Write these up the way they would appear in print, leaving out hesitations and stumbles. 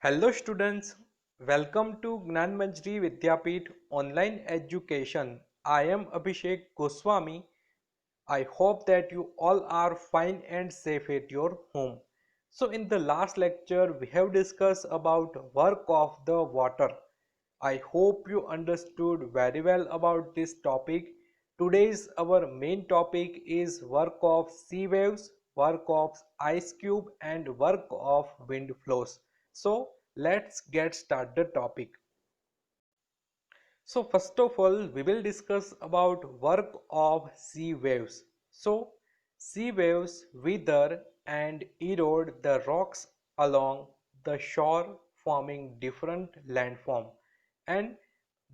Hello students, welcome to Gnan Manjri Vidyapeeth Online Education. I am Abhishek Goswami. I hope that you all are fine and safe at your home. So in the last lecture we have discussed about work of the water. I hope you understood very well about this topic. Today's our main topic is work of sea waves, work of ice cube and work of wind flows. So let's get started the topic. So first of all, we will discuss about work of sea waves. So sea waves wither and erode the rocks along the shore, forming different landform, and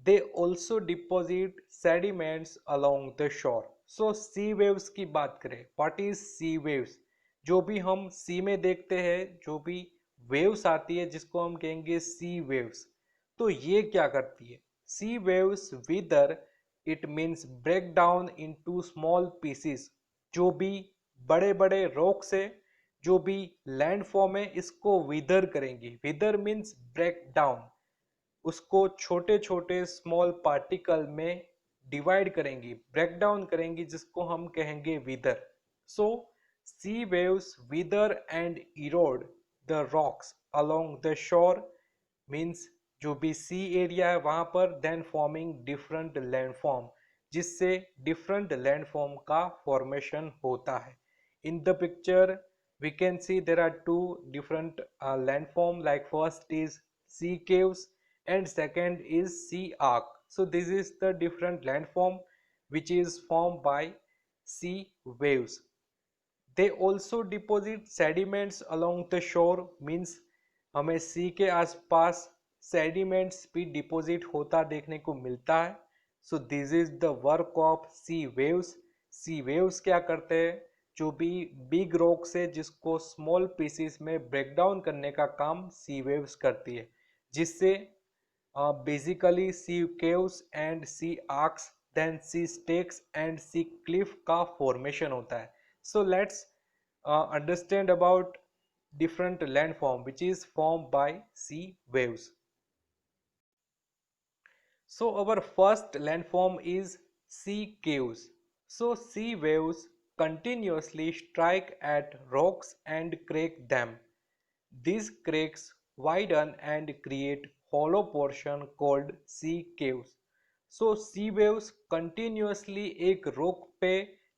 they also deposit sediments along the shore. So sea waves की बात करें, what is sea waves? जो भी हम sea में देखते हैं, जो भी waves आती है जिसको हम कहेंगे sea waves, तो ये क्या करती है? Sea waves wither, it means break down into small pieces. जो भी बड़े बड़े rocks है, जो भी landform है, इसको wither करेंगी. Wither means break down. उसको छोटे छोटे स्मॉल पार्टिकल में डिवाइड करेंगी, ब्रेक डाउन करेंगी, जिसको हम कहेंगे weather. So sea waves weather and erode the rocks along the shore, means जो भी सी एरिया है वहां पर, देन फॉर्मिंग डिफरेंट लैंडफॉर्म, जिससे डिफरेंट लैंडफॉर्म का फॉर्मेशन होता है. In the picture we can see there are two different landform, like first is sea caves and second is sea arc. So this is the different landform which is formed by sea waves. They also deposit sediments along the shore, means हमें sea के आसपास sediments भी deposit होता देखने को मिलता है. So this is the work of sea waves. Sea waves क्या करते हैं? जो भी बिग रॉक्स है जिसको स्मॉल पीसेस में ब्रेक डाउन करने का काम सी वेव्स करती है, जिससे basically sea caves and sea arches, then sea stacks and sea cliff का फॉर्मेशन होता है. So let's understand about different landform which is formed by sea waves. So our first landform is sea caves. So sea waves continuously strike at rocks and crack them. These cracks widen and create hollow portion called sea caves. So sea waves continuously एक rock पे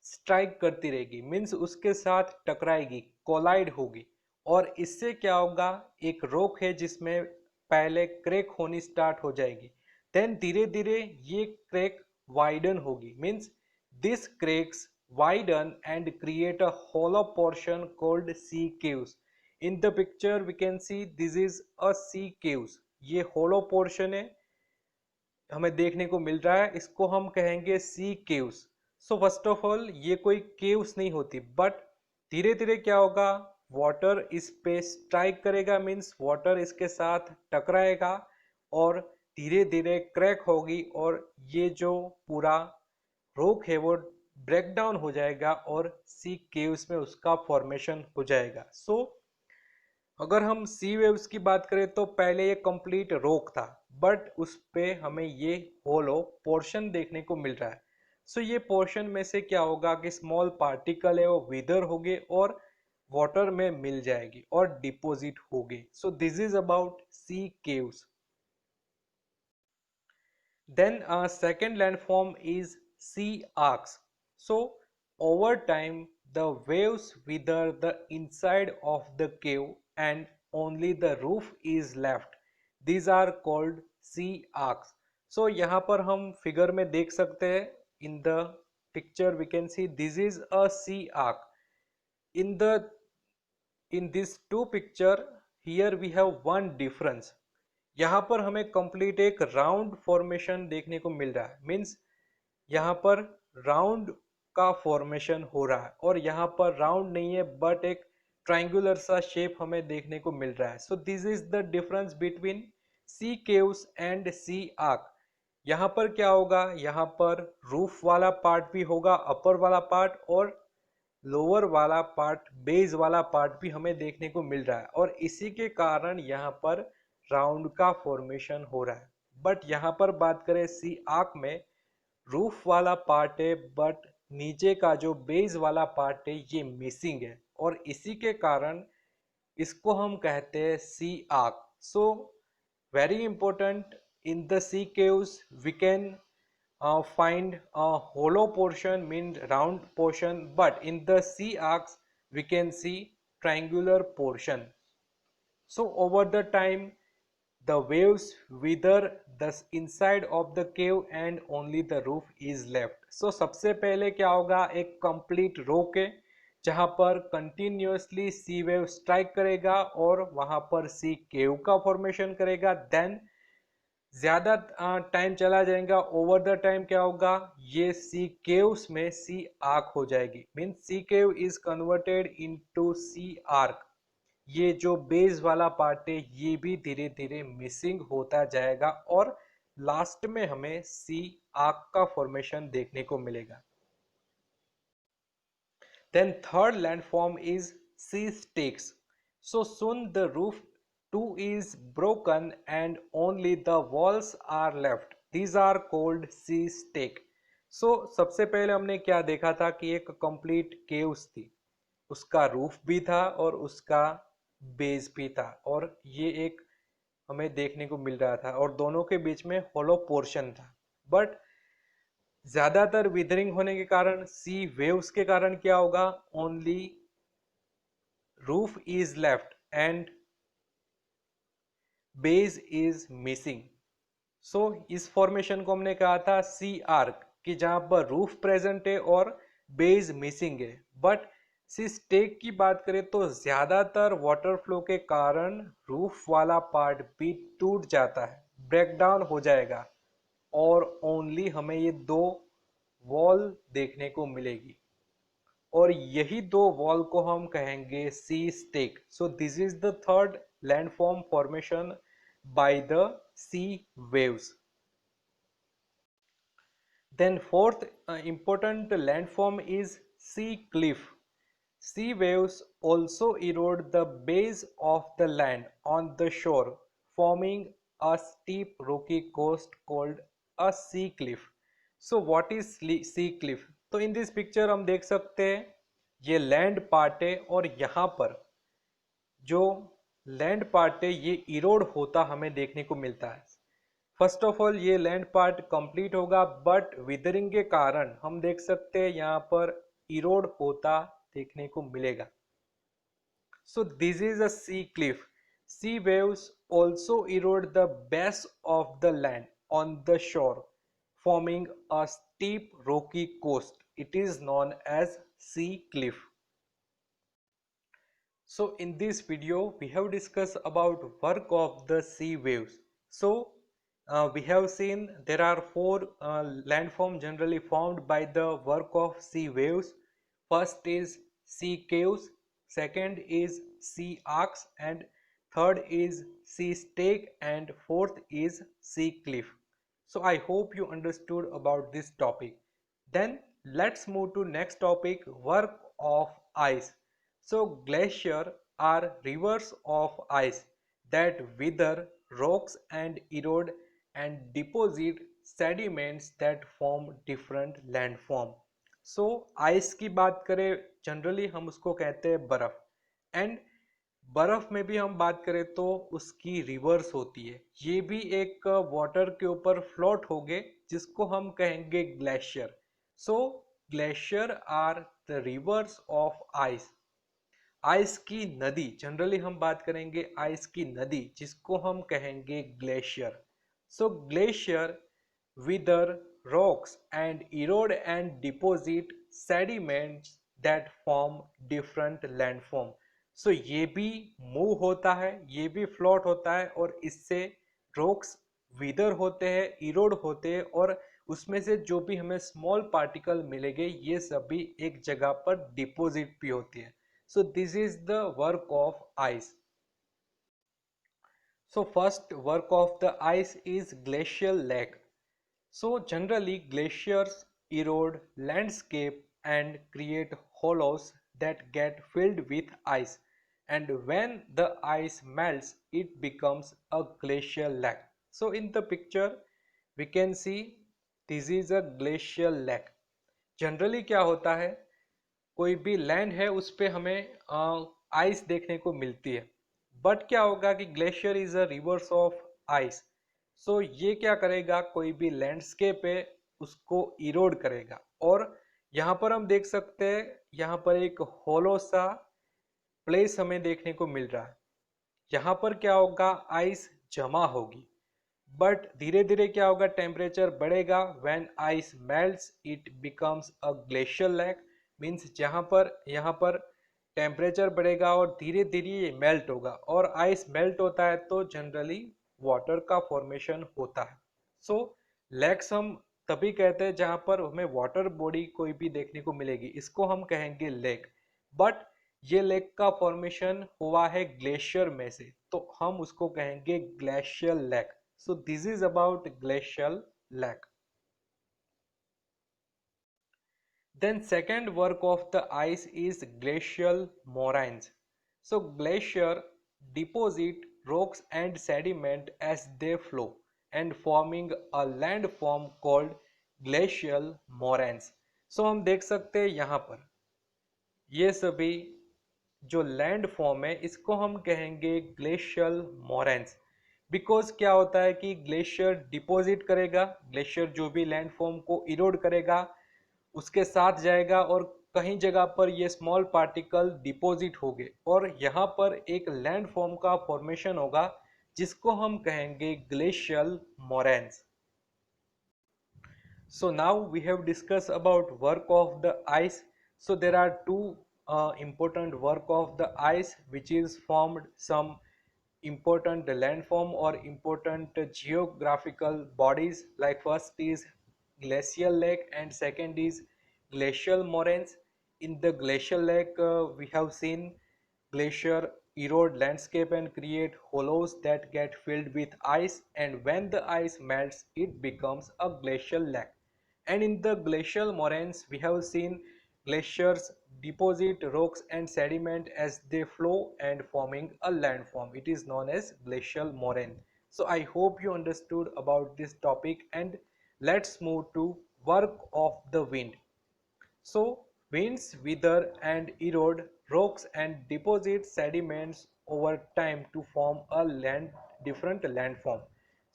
strike करती रहेगी, means उसके साथ टकराएगी, collide होगी, और इससे क्या होगा? एक rock है जिसमें पहले क्रैक होनी स्टार्ट हो जाएगी, देन धीरे धीरे ये क्रैक वाइडन होगी, means this cracks widen and create a hollow portion called sea caves. In the picture we can see this is a sea caves. ये hollow portion है हमें देखने को मिल रहा है, इसको हम कहेंगे sea caves. So first of all ये कोई केव्स नहीं होती, बट धीरे धीरे क्या होगा? वाटर इस पे स्ट्राइक करेगा, मीन्स वाटर इसके साथ टकराएगा और धीरे धीरे क्रैक होगी, और ये जो पूरा रॉक है वो ब्रेक डाउन हो जाएगा और सी केव्स में उसका फॉर्मेशन हो जाएगा. सो अगर हम सी वेव्स की बात करें तो पहले ये कंप्लीट रॉक था, बट उस पे हमें ये होलो पोर्शन देखने को मिल रहा है. सो ये पोर्शन में से क्या होगा कि स्मॉल पार्टिकल है वो विदर होंगे और वाटर में मिल जाएगी और डिपोजिट होगी. So this is about sea caves. Then second landform is sea arcs. So over time the waves wither the inside of the cave and only the roof is left. These are called sea arcs. So यहाँ पर हम figure में देख सकते हैं, in the picture we can see this is a sea arc. In this two picture, here we have one difference. यहाँ पर हमें कंप्लीट एक राउंड फॉर्मेशन देखने को मिल रहा है, मीन्स यहाँ पर राउंड का फॉर्मेशन हो रहा है, और यहाँ पर राउंड नहीं है बट एक ट्रायंगुलर सा शेप हमें देखने को मिल रहा है. So this is the difference between sea caves and sea arch. यहाँ पर क्या होगा? यहाँ पर रूफ वाला पार्ट भी होगा, अपर वाला पार्ट, और लोअर वाला पार्ट, बेस वाला पार्ट भी हमें देखने को मिल रहा है और इसी के कारण यहाँ पर राउंड का फॉर्मेशन हो रहा है। बट यहाँ पर बात करें सी आर्क में, रूफ वाला पार्ट है बट नीचे का जो बेस वाला पार्ट है ये मिसिंग है और इसी के कारण इसको हम कहते हैं sea arch. So very important, in the sea caves we can find a hollow portion, mean round portion, but in the sea arcs we can see triangular portion. So over the time the waves wither the inside of the cave and only the roof is left. So सबसे पहले क्या होगा, एक complete rock है जहाँ पर continuously sea wave strike करेगा और वहाँ पर sea cave का formation करेगा। Then ज़्यादा टाइम चला जाएगा, ओवर द टाइम क्या होगा, ये सी केव्स में सी आर्क हो जाएगी। Mean sea cave is converted into sea arch. ये जो बेस वाला पार्ट है ये भी धीरे धीरे मिसिंग होता जाएगा और लास्ट में हमें सी आर्क का फॉर्मेशन देखने को मिलेगा। Then third landform is sea stacks. So soon the roof too is broken and only the walls are left. These are called sea stake. So सबसे पहले हमने क्या देखा था कि एक कंप्लीट केव्स थी, उसका रूफ भी था और उसका बेस भी था और ये एक हमें देखने को मिल रहा था और दोनों के बीच में होलो पोर्शन था। बट ज्यादातर विदरिंग होने के कारण, सी वेव्स के कारण क्या होगा, only roof is left and base is missing. So इस फॉर्मेशन को हमने कहा था सी आर्क, कि जहां पर रूफ प्रेजेंट है और बेस मिसिंग है। बट सी स्टेक की बात करें तो ज्यादातर वाटर फ्लो के कारण रूफ वाला पार्ट भी टूट जाता है, ब्रेक डाउन हो जाएगा और ओनली हमें ये दो वॉल देखने को मिलेगी और यही दो वॉल को हम कहेंगे sea stack. So this is the third landform formation by the sea waves. Then fourth important landform is sea cliff. Sea waves also erode the base of the land on the shore, forming a steep rocky coast called a sea cliff. So what is sea cliff? तो in this picture हम देख सकते हैं ये land part है और यहाँ पर जो लैंड पार्ट है ये इरोड होता हमें देखने को मिलता है। फर्स्ट ऑफ ऑल ये लैंड पार्ट कंप्लीट होगा बट विदरिंग के कारण हम देख सकते हैं यहाँ पर इरोड होता देखने को मिलेगा। So this is a sea cliff. Sea waves also erode the base of the land on the shore, forming a steep rocky coast. It is known as sea cliff. So in this video we have discussed about work of the sea waves. So we have seen there are four landforms generally formed by the work of sea waves. First is sea caves, second is sea arcs, and third is sea stake, and fourth is sea cliff. So I hope you understood about this topic. Then let's move to next topic, work of ice. So glacier are rivers of ice that wither rocks and erode and deposit sediments that form different landform. So ice की बात करें generally हम उसको कहते हैं बर्फ, and बर्फ में भी हम बात करें तो उसकी रिवर्स होती है, ये भी एक वाटर के ऊपर फ्लोट हो गए जिसको हम कहेंगे glacier. So glacier are the rivers of ice. Ice की नदी, जनरली हम बात करेंगे आइस की नदी जिसको हम कहेंगे glacier. So glacier wither rocks and erode and deposit sediments that form different landform. So ये भी मूव होता है, ये भी फ्लोट होता है और इससे रॉक्स विदर होते हैं, इरोड होते हैं और उसमें से जो भी हमें स्मॉल पार्टिकल मिलेंगे ये सभी एक जगह पर डिपोजिट भी होती है। So this is the work of ice. So first work of the ice is glacial lake. So generally glaciers erode landscape and create hollows that get filled with ice, and when the ice melts it becomes a glacial lake. So in the picture we can see this is a glacial lake. Generally क्या होता है, कोई भी land है उस पे हमें ice देखने को मिलती है, बट क्या होगा कि glacier is a rivers of ice. So ये क्या करेगा, कोई भी लैंडस्केप है उसको इरोड करेगा. और यहाँ पर हम देख सकते हैं, यहाँ पर एक होलो सा प्लेस हमें देखने को मिल रहा है. यहाँ पर क्या होगा, आइस जमा होगी, बट धीरे धीरे क्या होगा, टेम्परेचर बढ़ेगा. When ice melts it becomes a glacial lake. Means यहाँ पर टेम्परेचर बढ़ेगा और धीरे धीरे ये मेल्ट होगा, और आइस मेल्ट होता है तो जनरली वाटर का फॉर्मेशन होता है. सो लेक्स हम तभी कहते हैं जहाँ पर हमें वाटर बॉडी कोई भी देखने को मिलेगी, इसको हम कहेंगे लेक. बट ये लेक का फॉर्मेशन हुआ है ग्लेशियर में से, तो हम उसको कहेंगे glacial lake. So this is about glacial lake. Then second work of the ice is glacial moraines. So glacier deposit rocks and sediment as they flow and forming a landform called glacial moraines. So हम देख सकते हैं यहाँ पर ये सभी जो land form है इसको हम कहेंगे ग्लेशियल मोरेन्स. बिकॉज क्या होता है कि ग्लेशियर डिपॉजिट करेगा, ग्लेशियर जो भी लैंड फॉर्म को इरोड करेगा उसके साथ जाएगा, और कहीं जगह पर ये स्मॉल पार्टिकल डिपॉजिट होंगे और यहाँ पर एक लैंड फॉर्म का फॉर्मेशन होगा जिसको हम कहेंगे glacial moraines. So now we have discussed about work of the ice. So there are two important work of the ice which is formed some important landform or important geographical bodies, like first is glacial lake and second is glacial moraines. In the glacial lake we have seen glacier erode landscape and create hollows that get filled with ice, and when the ice melts it becomes a glacial lake. And in the glacial moraines we have seen glaciers deposit rocks and sediment as they flow and forming a landform. It is known as glacial moraine. So I hope you understood about this topic, and let's move to work of the wind. So winds wither and erode rocks and deposit sediments over time to form a different landform.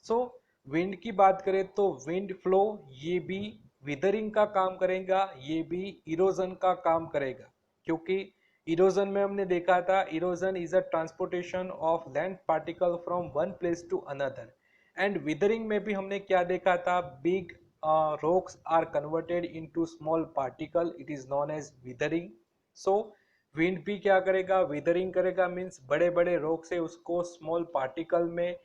So wind की बात करें तो wind flow ये भी withering का काम करेगा, ये भी इरोजन का काम करेगा. क्योंकि इरोजन में हमने देखा था, erosion is a transportation of land particle from one place to another. And weathering में भी हमने क्या देखा था, big rocks are converted into small particle. It is known as withering. So wind भी क्या करेगा, विदरिंग करेगा. मीन्स बड़े बड़े रॉक से उसको स्मॉल पार्टिकल में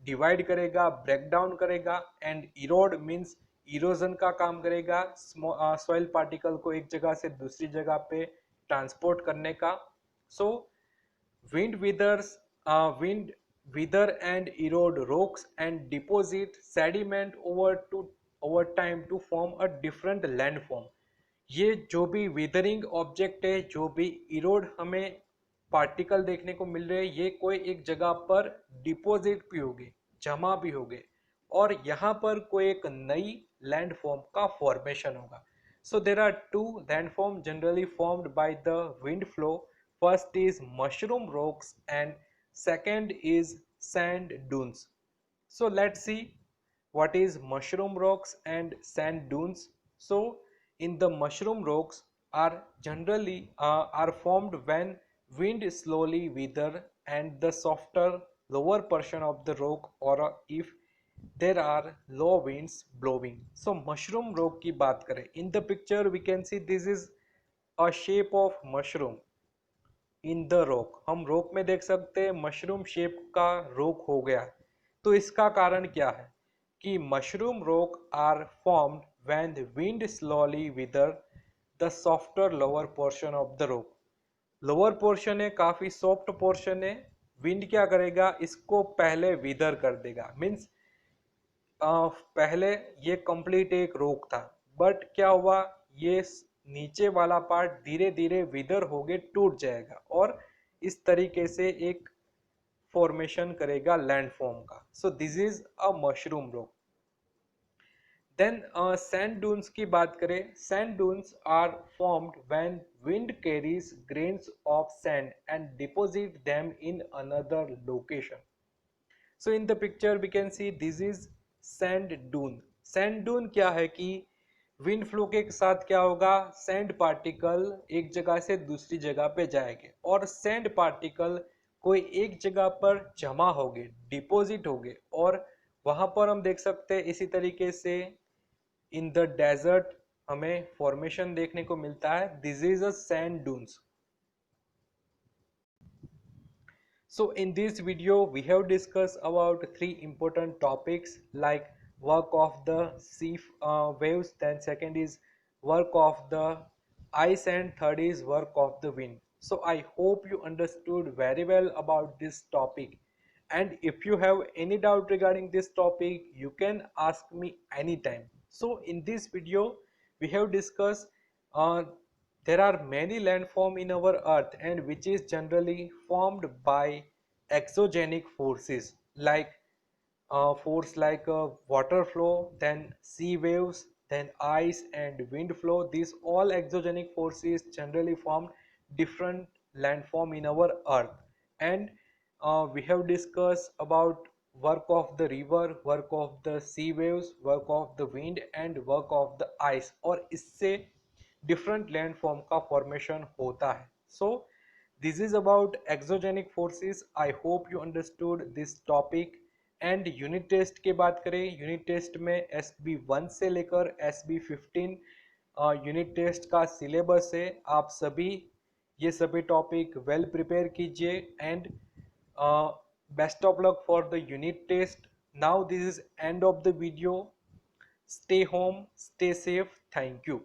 डिवाइड करेगा, ब्रेक डाउन करेगा. एंड इरोड मीन्स इरोजन का काम करेगा, सॉइल पार्टिकल को एक जगह से दूसरी जगह पे ट्रांसपोर्ट करने का. सो wind wind wither and erode rocks and deposit sediment over time to form a different landform. ये जो भी विदरिंग ऑब्जेक्ट है, जो भी इरोड हमें पार्टिकल देखने को मिल रहे हैं, ये कोई एक जगह पर डिपॉजिट भी हो गए, जमा भी हो गए, और यहाँ पर कोई एक नई लैंडफॉर्म का फॉर्मेशन होगा. So there are two landforms generally formed by the wind flow. First is mushroom rocks and second is sand dunes. So let's see what is mushroom rocks and sand dunes. So in the mushroom rocks are generally are formed when wind slowly wither and the softer lower portion of the rock, or if there are low winds blowing. So mushroom rock की बात करें, in the picture we can see this is a shape of mushroom in the rock. हम rock में देख सकते हैं mushroom shape का rock हो गया. तो इसका कारण क्या है कि mushroom rock are formed when the wind slowly weather the softer lower portion of the rock. Lower portion है, काफी सॉफ्ट पोर्शन है, विंड क्या करेगा, इसको पहले विदर कर देगा. मीन्स पहले ये कंप्लीट एक रॉक था, बट क्या हुआ, ये नीचे वाला पार्ट धीरे धीरे विदर होके टूट जाएगा और इस तरीके से एक फॉर्मेशन करेगा लैंडफॉर्म का. So this is a mushroom rock. Then sand dunes की बात करें. Sand dunes are formed when wind carries grains of sand and deposit them in another location. So in the picture we can see this is sand dune. Sand dune क्या है कि wind flow के साथ क्या होगा, sand particle एक जगह से दूसरी जगह पे जाएंगे और सैंड पार्टिकल कोई एक जगह पर जमा होंगे, डिपॉजिट होंगे और वहां पर हम देख सकते हैं इसी तरीके से इन द डेजर्ट हमें फॉर्मेशन देखने को मिलता है. This is a sand dunes. So in this video we have discussed about three important topics like work of the sea waves, then second is work of the ice, and third is work of the wind. So I hope you understood very well about this topic, and if you have any doubt regarding this topic you can ask me anytime. So in this video we have discussed uh, there are many landforms in our earth and which is generally formed by exogenic forces like force like water flow, then sea waves, then ice and wind flow. These all exogenic forces generally form different landform in our earth. And we have discussed about work of the river, work of the sea waves, work of the wind and work of the ice, और इससे different landform का formation होता है. So this is about exogenic forces. I hope you understood this topic. And unit test की बात करें, unit test में SB1 से लेकर SB15 यूनिट टेस्ट का सिलेबस है. आप सभी ये सभी टॉपिक वेल प्रिपेयर कीजिए and best of luck for the unit test. Now this is end of the video. Stay home, stay safe. Thank you.